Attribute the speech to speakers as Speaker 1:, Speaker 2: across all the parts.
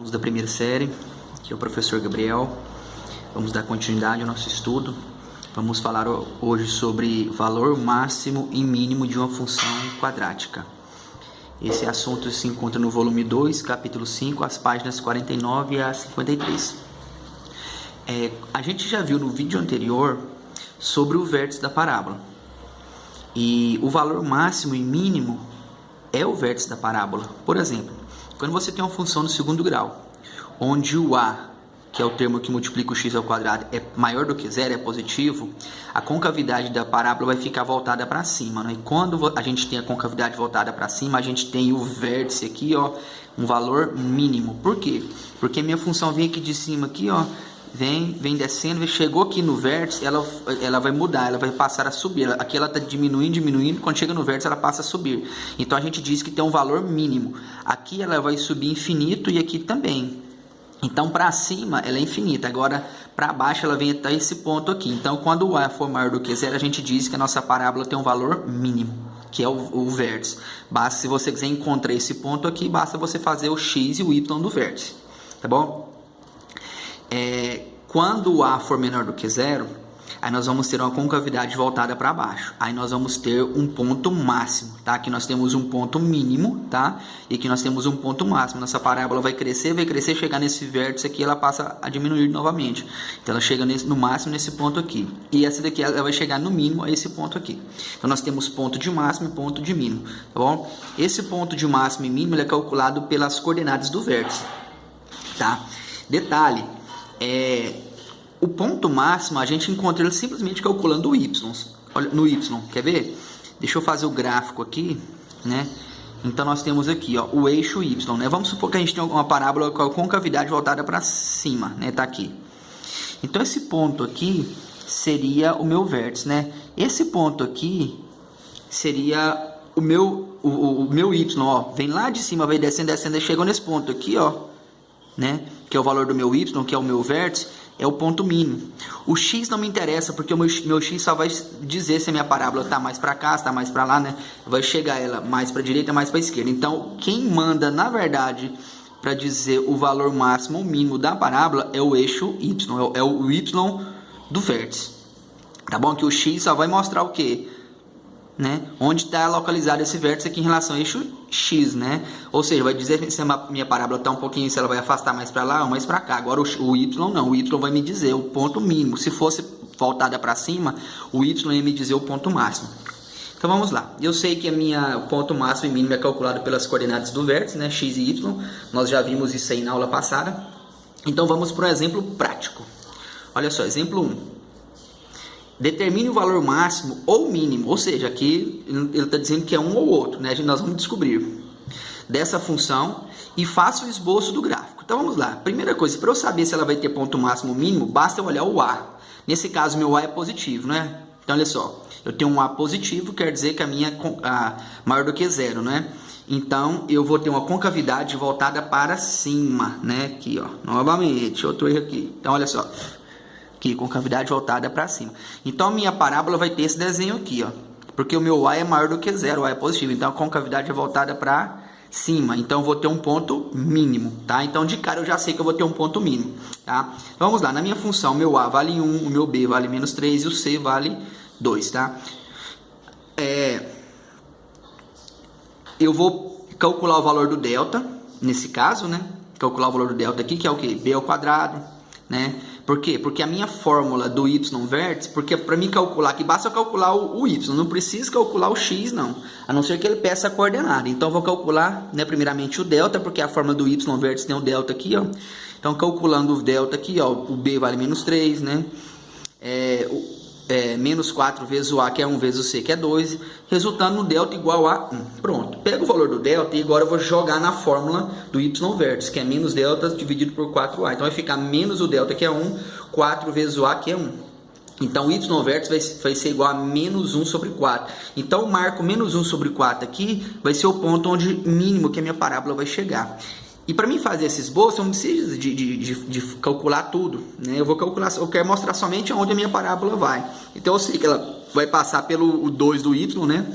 Speaker 1: Alunos da primeira série, aqui é o professor Gabriel. Vamos dar continuidade ao nosso estudo. Vamos falar hoje sobre valor máximo e mínimo de uma função quadrática. Esse assunto se encontra no volume 2, capítulo 5, as páginas 49 a 53. A gente já viu no vídeo anterior sobre o vértice da parábola. E o valor máximo e mínimo é o vértice da parábola. Por exemplo, quando você tem uma função no segundo grau, onde o a, que é o termo que multiplica o x ao quadrado, é maior do que zero, é positivo, a concavidade da parábola vai ficar voltada para cima, né? E quando a gente tem a concavidade voltada para cima, a gente tem o vértice aqui, ó, um valor mínimo. Por quê? Porque minha função vem aqui de cima, aqui, ó, vem descendo, chegou aqui no vértice, ela vai mudar, ela vai passar a subir. Aqui ela está diminuindo, quando chega no vértice ela passa a subir. Então a gente diz que tem um valor mínimo. Aqui ela vai subir infinito e aqui também. Então para cima ela é infinita, agora para baixo ela vem até esse ponto aqui. Então quando o a for maior do que zero, a gente diz que a nossa parábola tem um valor mínimo, que é o vértice. Basta, se você quiser encontrar esse ponto aqui, basta você fazer o x e o y do vértice, tá bom? Quando o a for menor do que zero, aí nós vamos ter uma concavidade voltada para baixo. Aí nós vamos ter um ponto máximo, tá? Aqui nós temos um ponto mínimo, tá? E aqui nós temos um ponto máximo. Nossa parábola vai crescer, chegar nesse vértice aqui, ela passa a diminuir novamente. Então ela chega no máximo nesse ponto aqui. E essa daqui ela vai chegar no mínimo a esse ponto aqui. Então nós temos ponto de máximo e ponto de mínimo, tá bom? Esse ponto de máximo e mínimo ele é calculado pelas coordenadas do vértice, tá? Detalhe, o ponto máximo a gente encontra ele simplesmente calculando o y. Olha, no y, quer ver? Deixa eu fazer o gráfico aqui, né? Então nós temos aqui, ó, o eixo y, né? Vamos supor que a gente tem uma parábola com a concavidade voltada para cima, né? Tá aqui. Então esse ponto aqui seria o meu vértice, né? Esse ponto aqui seria o meu y, ó. Vem lá de cima, vai descendo, e chegou nesse ponto aqui, ó, né? Que é o valor do meu y, que é o meu vértice, é o ponto mínimo. O x não me interessa, porque o meu x só vai dizer se a minha parábola está mais para cá, se está mais para lá, né? Vai chegar ela mais para a direita, mais para a esquerda. Então, quem manda, na verdade, para dizer o valor máximo ou mínimo da parábola é o eixo y, é o y do vértice. Tá bom? Que o x só vai mostrar o quê? Né? Onde está localizado esse vértice aqui em relação ao eixo x, né? Ou seja, vai dizer se a minha parábola está um pouquinho, se ela vai afastar mais para lá ou mais para cá. Agora o y não, o y vai me dizer o ponto mínimo. Se fosse voltada para cima, o y ia me dizer o ponto máximo. Então vamos lá. Eu sei que o ponto máximo e mínimo é calculado pelas coordenadas do vértice, né? X e y. Nós já vimos isso aí na aula passada. Então vamos para um exemplo prático. Olha só, exemplo 1. Determine o valor máximo ou mínimo, ou seja, aqui ele está dizendo que é um ou outro, né? Nós vamos descobrir dessa função e faça o esboço do gráfico. Então vamos lá. Primeira coisa, para eu saber se ela vai ter ponto máximo ou mínimo, basta eu olhar o a. Nesse caso, meu a é positivo, né? Então olha só, eu tenho um a positivo, quer dizer que a minha é maior do que zero, né? Então eu vou ter uma concavidade voltada para cima, né? Aqui, ó, novamente, outro erro aqui. Então olha só. Aqui, concavidade voltada para cima. Então, a minha parábola vai ter esse desenho aqui, ó. Porque o meu a é maior do que zero, o a é positivo. Então, a concavidade é voltada para cima. Então, eu vou ter um ponto mínimo, tá? Então, de cara, eu já sei que eu vou ter um ponto mínimo, tá? Então, vamos lá. Na minha função, o meu a vale 1, o meu b vale menos 3 e o c vale 2, tá? Eu vou calcular o valor do delta, nesse caso, né? Calcular o valor do delta aqui, que é o quê? B ao quadrado, né? Por quê? Porque a minha fórmula do y vértice, porque para mim calcular aqui, basta eu calcular o y, não preciso calcular o x não, a não ser que ele peça a coordenada. Então eu vou calcular, né, primeiramente o delta, porque a fórmula do y vértice tem o delta aqui, ó. Então calculando o delta aqui, ó, o b vale menos 3, né? Menos 4 vezes o a, que é 1, vezes o c, que é 2, resultando no delta igual a 1. Pronto, pego o valor do delta e agora eu vou jogar na fórmula do y vértice, que é menos delta dividido por 4a. Então vai ficar menos o delta, que é 1, 4 vezes o a, que é 1. Então o y vértice vai ser igual a menos 1 sobre 4. Então eu marco menos 1 sobre 4 aqui, vai ser o ponto onde mínimo que a minha parábola vai chegar. E para mim fazer esse esboço, eu não preciso de calcular tudo, né? Eu quero mostrar somente onde a minha parábola vai. Então eu sei que ela vai passar pelo o 2 do y, né?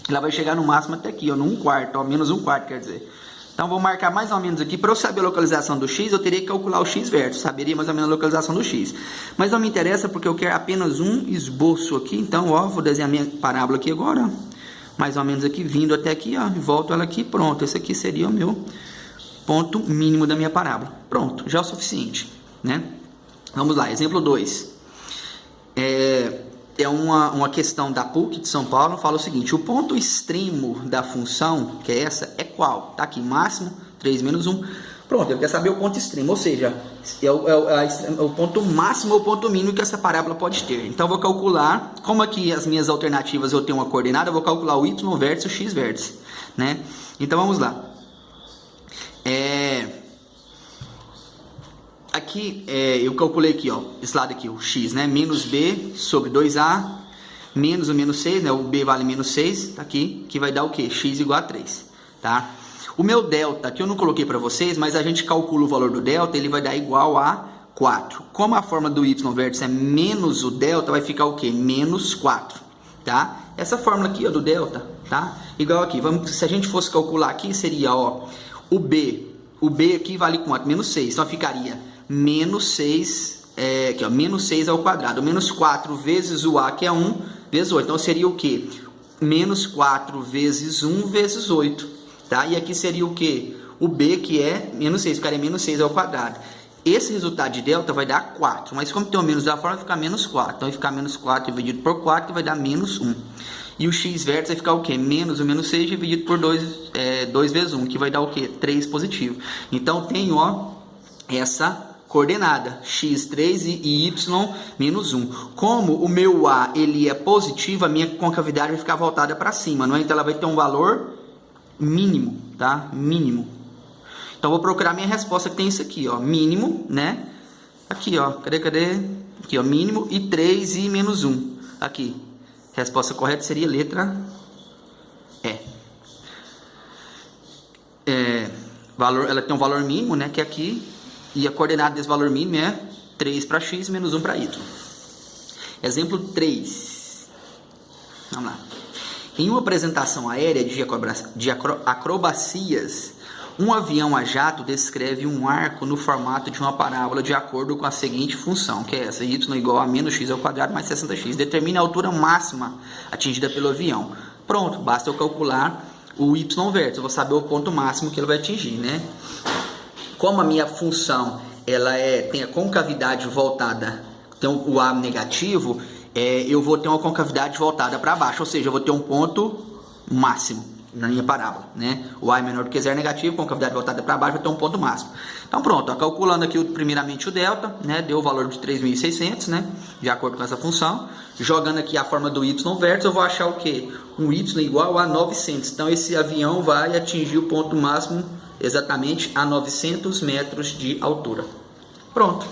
Speaker 1: Ela vai chegar no máximo até aqui, ó, no 1/4, ó, menos 1/4, quer dizer. Então, vou marcar mais ou menos aqui. Para eu saber a localização do x, eu teria que calcular o x vértice. Saberia mais ou menos a localização do x. Mas não me interessa porque eu quero apenas um esboço aqui. Então, ó, vou desenhar minha parábola aqui agora. Mais ou menos aqui, vindo até aqui, ó. E volto ela aqui, pronto. Esse aqui seria o meu ponto mínimo da minha parábola. Pronto, já é o suficiente, né? Vamos lá, exemplo 2. É uma questão da PUC de São Paulo, fala o seguinte: o ponto extremo da função, que é essa, é qual? Tá aqui, máximo, 3 menos 1. Pronto, eu quero saber o ponto extremo, ou seja, o ponto máximo ou o ponto mínimo que essa parábola pode ter. Então, eu vou calcular, como aqui as minhas alternativas eu tenho uma coordenada, eu vou calcular o y vértice e o x vértice, né? Então, vamos lá. Aqui, eu calculei aqui, ó, esse lado aqui, o x, né? Menos b sobre 2a, menos o menos 6, né? O b vale menos 6, tá aqui, que vai dar o quê? X igual a 3, tá? O meu delta, que eu não coloquei para vocês, mas a gente calcula o valor do delta, ele vai dar igual a 4. Como a forma do y vértice é menos o delta, vai ficar o quê? Menos 4, tá? Essa fórmula aqui, ó, do delta, tá? Igual aqui, se a gente fosse calcular aqui, seria, ó, o b aqui vale quanto? Menos 6, então ficaria menos 6, aqui, ó, menos 6 ao quadrado, menos 4 vezes o a, que é 1, vezes 8. Então, seria o quê? Menos 4 vezes 1 vezes 8, tá? E aqui seria o quê? O b, que é menos 6, ficaria menos 6 ao quadrado. Esse resultado de delta vai dar 4, mas como tem o menos da forma, vai ficar menos 4. Então, vai ficar menos 4 dividido por 4, vai dar menos 1. E o x vértice vai ficar o quê? Menos o menos 6 dividido por 2 vezes 1, que vai dar o quê? 3 positivo. Então, tenho, ó, essa coordenada, x3 e y menos 1. Como o meu a ele é positivo, a minha concavidade vai ficar voltada para cima, não é? Então ela vai ter um valor mínimo, tá? Mínimo. Então vou procurar minha resposta, que tem isso aqui, ó, mínimo, né? Aqui, ó, cadê? Aqui, ó, mínimo e 3 e menos 1. Aqui. Resposta correta seria letra E. Valor, ela tem um valor mínimo, né, que é aqui. E a coordenada desse valor mínimo é 3 para x menos 1 para y. Exemplo 3. Vamos lá. Em uma apresentação aérea de acrobacias, um avião a jato descreve um arco no formato de uma parábola de acordo com a seguinte função, que é essa: y igual a menos x ao quadrado mais 60x. Determine a altura máxima atingida pelo avião. Pronto, basta eu calcular o y vértice. Eu vou saber o ponto máximo que ele vai atingir, né? Como a minha função ela tem a concavidade voltada, tem o a negativo, eu vou ter uma concavidade voltada para baixo, ou seja, eu vou ter um ponto máximo na minha parábola, né? O a é menor do que 0 negativo, concavidade voltada para baixo, vai ter um ponto máximo. Então pronto, ó, calculando aqui primeiramente o delta, né? Deu o valor de 3.600, né? De acordo com essa função. Jogando aqui a forma do y vértice, eu vou achar o quê? Um y igual a 900. Então esse avião vai atingir o ponto máximo exatamente a 900 metros de altura. Pronto.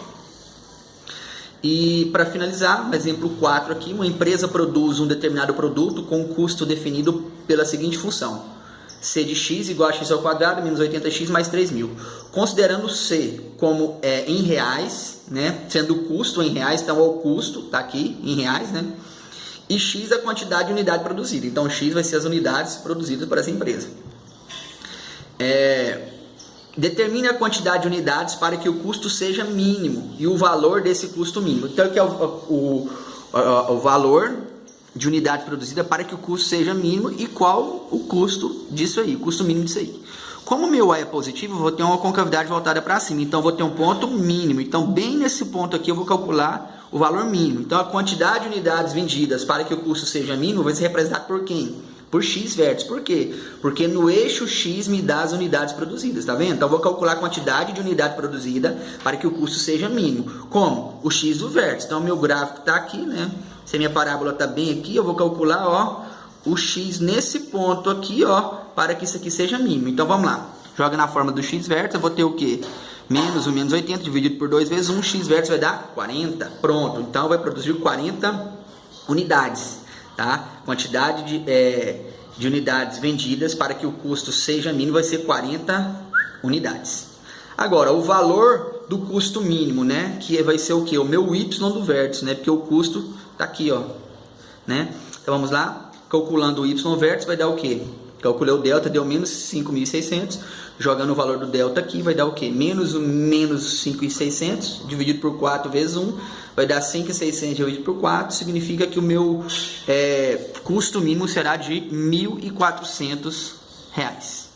Speaker 1: E para finalizar, exemplo 4 aqui, uma empresa produz um determinado produto com um custo definido pela seguinte função: C de x igual a x ao quadrado menos 80x mais 3.000. Considerando C como em reais, né, sendo o custo em reais, então o custo está aqui em reais, né, e x a quantidade de unidade produzida. Então x vai ser as unidades produzidas por essa empresa. Determine a quantidade de unidades para que o custo seja mínimo e o valor desse custo mínimo. Então, que é o valor de unidade produzida para que o custo seja mínimo e qual o custo disso aí, o custo mínimo disso aí. Como o meu A é positivo, eu vou ter uma concavidade voltada para cima, então vou ter um ponto mínimo. Então, bem nesse ponto aqui, eu vou calcular o valor mínimo. Então, a quantidade de unidades vendidas para que o custo seja mínimo vai ser representado por quem? Por x vértice. Por quê? Porque no eixo x me dá as unidades produzidas, tá vendo? Então, eu vou calcular a quantidade de unidade produzida para que o custo seja mínimo. Como? O x do vértice. Então, o meu gráfico está aqui, né? Se a minha parábola está bem aqui, eu vou calcular, ó, o x nesse ponto aqui, ó, para que isso aqui seja mínimo. Então, vamos lá. Joga na forma do x vértice, eu vou ter o quê? Menos o menos 80 dividido por 2 vezes 1, x vértice vai dar 40. Pronto. Então, vai produzir 40 unidades, tá? Quantidade de unidades vendidas para que o custo seja mínimo vai ser 40 unidades. Agora, o valor do custo mínimo, né? Que vai ser o quê? O meu y do vértice, né? Porque o custo tá aqui, ó, né? Então, vamos lá. Calculando o y vértice vai dar o quê? Calculei o delta, deu menos 5.600. Jogando o valor do delta aqui, vai dar o quê? Menos 5.600 dividido por 4 vezes 1, vai dar 5.600 dividido por 4, significa que o meu custo mínimo será de R$ 1.400.